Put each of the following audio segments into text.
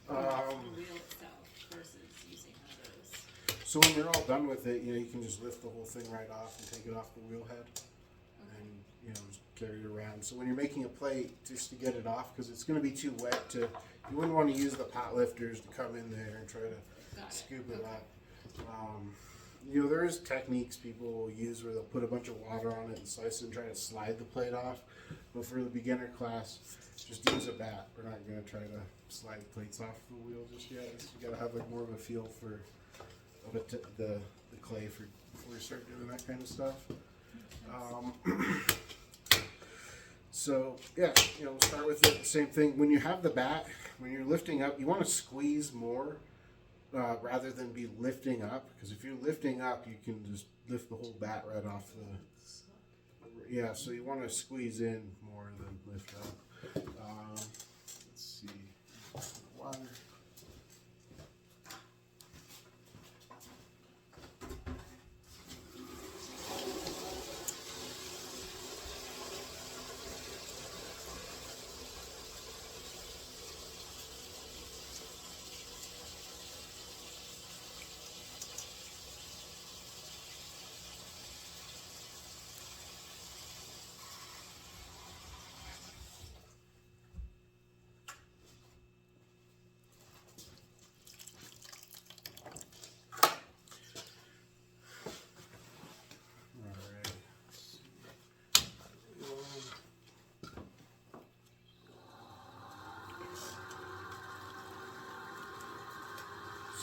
The wheel itself versus using one of those. So when you're all done with it, you can just lift the whole thing right off and take it off the wheel head, and just carry it around. So when you're making a plate, just to get it off, because it's going to be too wet to. You wouldn't want to use the pot lifters to come in there and try to scoop it up. There is techniques people will use where they'll put a bunch of water on it and slice it and try to slide the plate off. But for the beginner class, just use a bat. We're not going to try to slide plates off the wheel just yet. You got to have more of a feel for the clay before you start doing that kind of stuff. So we'll start with the same thing. When you have the bat, when you're lifting up, you want to squeeze more rather than be lifting up. Because if you're lifting up, you can just lift the whole bat right off the. Yeah, so you want to squeeze in more than lift up. Let's see. Water.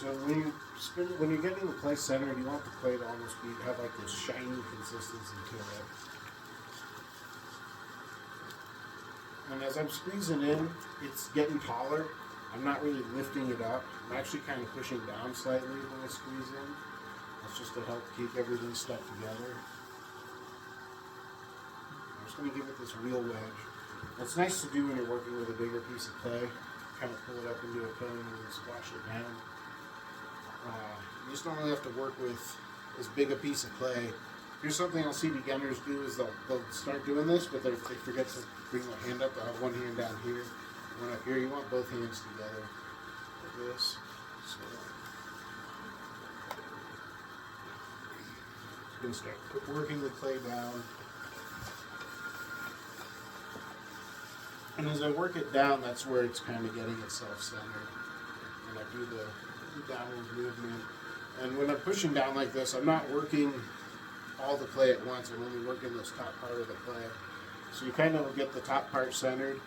So when you're getting the clay centered, you want the clay to almost have like this shiny consistency to it. And as I'm squeezing in, it's getting taller. I'm not really lifting it up. I'm actually kind of pushing down slightly when I squeeze in. That's just to help keep everything stuck together. I'm just going to give it this real wedge. It's nice to do when you're working with a bigger piece of clay. Kind of pull it up into a cone and then squash it down. You just don't really have to work with as big a piece of clay. Here's something I'll see beginners do is they'll start doing this, but they forget to bring their hand up. They'll have one hand down here, one up here. You want both hands together like this. So I'm going to start working the clay down. And as I work it down, that's where it's kind of getting itself centered. And I do the downward movement. And when I'm pushing down like this, I'm not working all the clay at once. I'm only working this top part of the clay. So you kind of get the top part centered,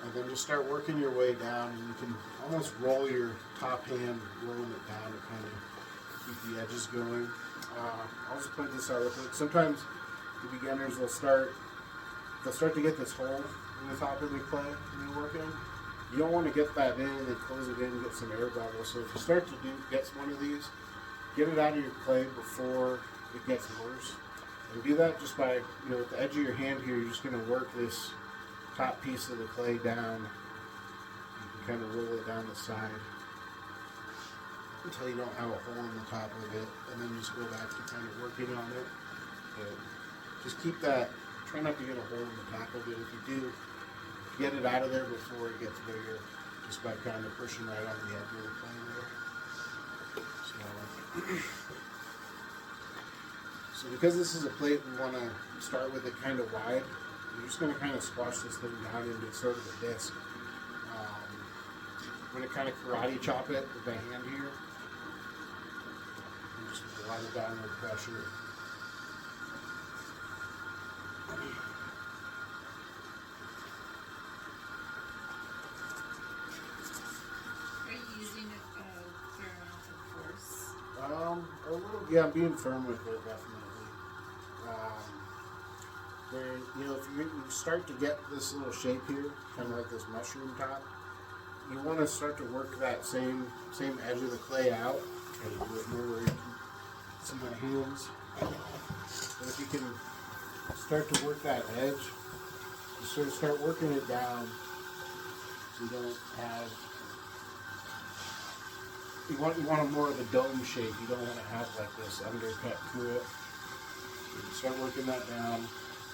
and then just start working your way down. And you can almost roll your top hand, rolling it down to kind of keep the edges going. I'll just point this out real quick. Sometimes the beginners will start to get this hole in the top of the clay when you're working. You don't want to get that in and then close it in and get some air bubbles. So if you start to get one of these, get it out of your clay before it gets worse. And do that just by, with the edge of your hand here, you're just going to work this top piece of the clay down. You can kind of roll it down the side until you don't have a hole in the top of it. And then just go back to kind of working on it. But just keep that, try not to get a hole in the top of it. If you do, get it out of there before it gets bigger, just by kind of pushing right on the edge of the plane there. So because this is a plate, we want to start with it kind of wide. You're just going to kind of squash this thing down into sort of a disc. I'm going to kind of karate chop it with the hand here. And just with a lot of downward pressure. I'm being firm with it, definitely. If you start to get this little shape here, kind of like this mushroom top, you want to start to work that same edge of the clay out. And do it more where you can see my hands. But if you can start to work that edge, you sort of start working it down so you don't have. You want a more of a dome shape. You don't want to have like this undercut to it. So start working that down.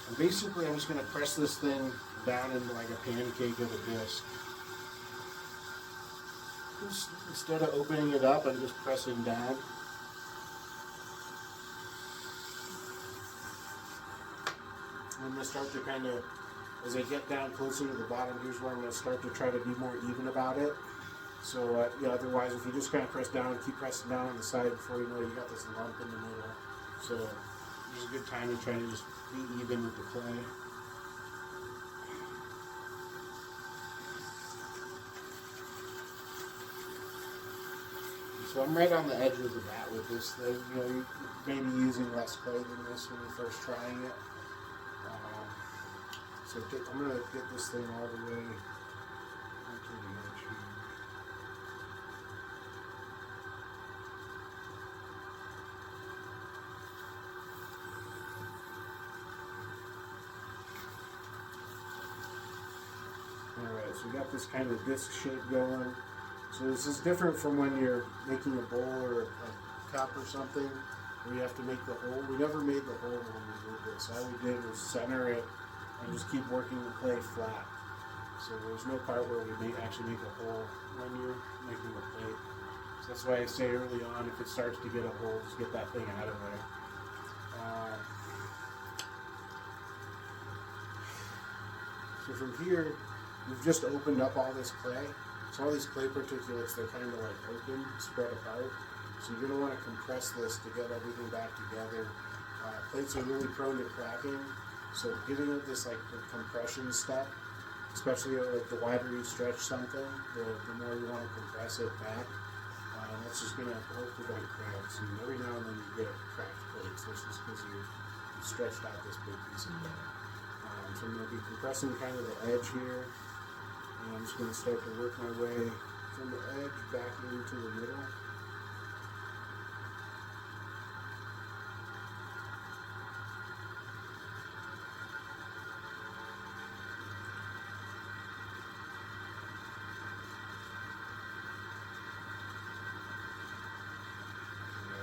And basically I'm just going to press this thing down into like a pancake of a disc. Just instead of opening it up, I'm just pressing down. I'm going to start to kind of, as I get down closer to the bottom, here's where I'm going to start to try to be more even about it. So, yeah, otherwise, if you just kind of press down, keep pressing down on the side before you know you got this lump in the middle. So, there's a good time to try to just be even with the clay. So I'm right on the edge of the bat with this thing. You know, you may be using less clay than this when you're first trying it. I'm going to get this thing all the way onto the edge here. Alright, so we got this kind of disc shape going. So this is different from when you're making a bowl or a cup or something where you have to make the hole. We never made the hole when we did this. All we did was center it and just keep working the clay flat. So there's no part where we actually make a hole when you're making the plate. So that's why I say early on, if it starts to get a hole, just get that thing out of there. So from here, we've just opened up all this clay. So all these clay particulates, they're kind of like open, spread apart. So you're going to want to compress this to get everything back together. Plates are really prone to cracking. So giving it this like the compression step, especially like the wider you stretch something, the more you want to compress it back. That's just going to help prevent cracks. And every now and then you get cracked plates. That's just because you stretched out this big piece of clay. So I'm going to be compressing kind of the edge here. And I'm just going to start to work my way from the edge back into the middle.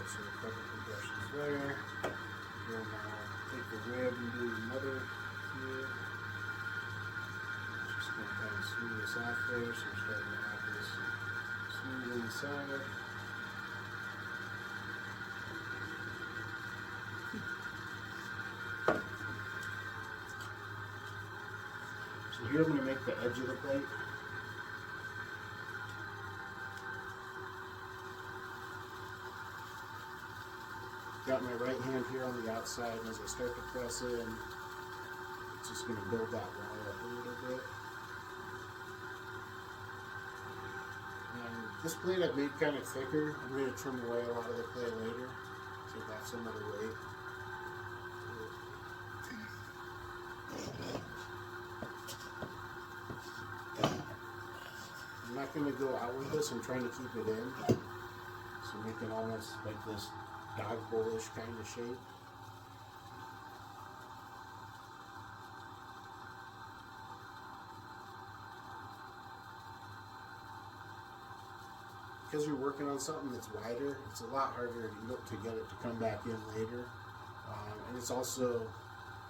So a couple compressions there. Then I'll take the rib and do another here. Just going to kind of smooth this off there, so we're starting to have this smooth inside. So here I'm going to make the edge of the plate. Got my right hand here on the outside, and as I start to press in, it's just going to build that wall up a little bit. And this plate I've made kind of thicker. I'm going to trim away a lot of the clay later, take off some of the weight. I'm not going to go out with this, I'm trying to keep it in, so we can almost like this dog bowl-ish kind of shape. Because you're working on something that's wider, it's a lot harder to get it to come back in later. And it's also,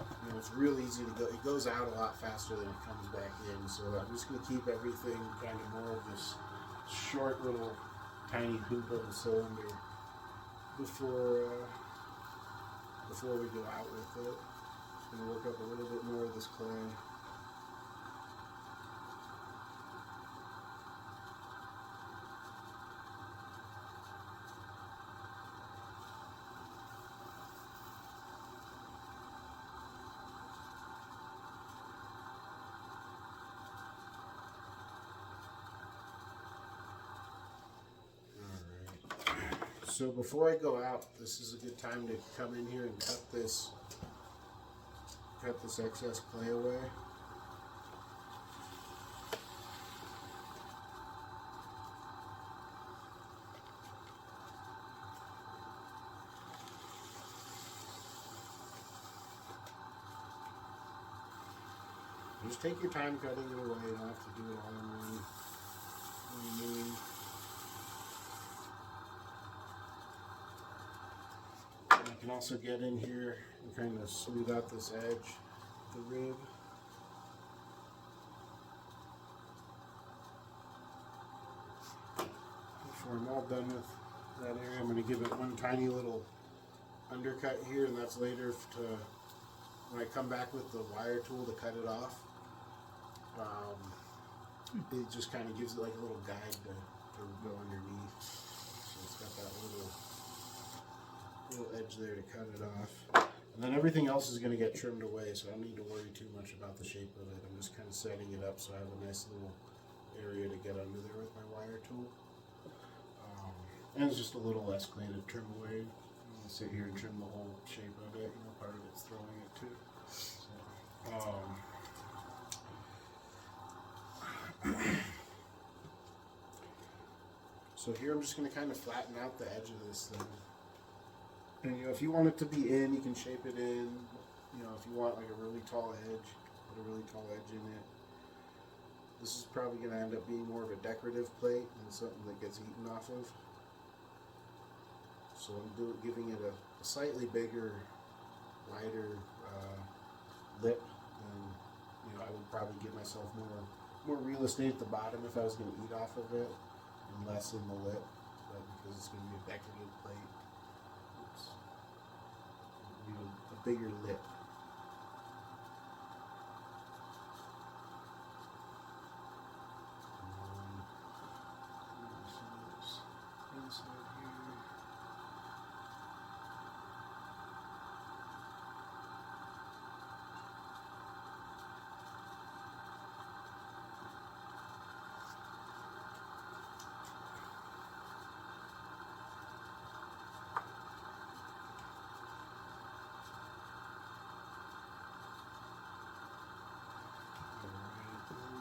you know, it's real easy to go. It goes out a lot faster than it comes back in. So I'm just going to keep everything kind of more of this short little tiny hoop of a cylinder before we go out with it. Just going to work up a little bit more of this clay. So before I go out, this is a good time to come in here and cut this excess clay away. Just take your time cutting it away. You don't have to do it all in one move. I can also get in here and kind of smooth out this edge, the rib. So I'm all done with that area. I'm going to give it one tiny little undercut here, and that's later to when I come back with the wire tool to cut it off. It just kind of gives it like a little guide to go underneath. So it's got that little edge there to cut it off. And then everything else is going to get trimmed away, so I don't need to worry too much about the shape of it. I'm just kind of setting it up so I have a nice little area to get under there with my wire tool. And it's just a little less clay to trim away. I'm gonna sit here and trim the whole shape of it. You know, part of it's throwing it too. So here I'm just going to kind of flatten out the edge of this thing. And you know, if you want it to be in, you can shape it in. You know, if you want like a really tall edge, put a really tall edge in it. This is probably going to end up being more of a decorative plate than something that gets eaten off of. So I'm giving it a slightly bigger, wider lip, and you know, I would probably give myself more real estate at the bottom if I was going to eat off of it, and less in the lip, but because it's going to be a decorative plate, it's, you know, a bigger lip. Inside here.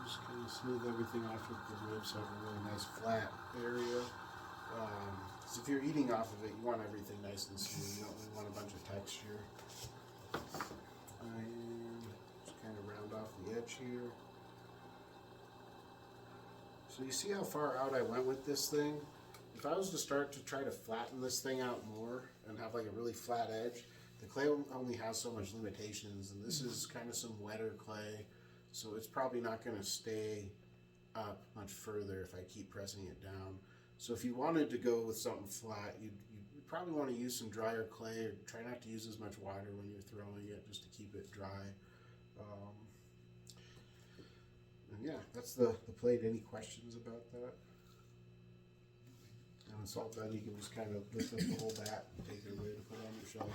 Just kind of smooth everything off with the ribs, so I have a really nice flat area. Because if you're eating off of it, you want everything nice and smooth. You don't really want a bunch of texture. And just kind of round off the edge here. So you see how far out I went with this thing? If I was to start to try to flatten this thing out more and have like a really flat edge, the clay only has so much limitations, and this is kind of some wetter clay, so it's probably not going to stay up much further if I keep pressing it down. So if you wanted to go with something flat, you'd probably want to use some drier clay, or try not to use as much water when you're throwing it, just to keep it dry. And yeah, that's the plate. Any questions about that? And it's all done. You can just kind of lift up the whole bat and take it away to put on your shelf.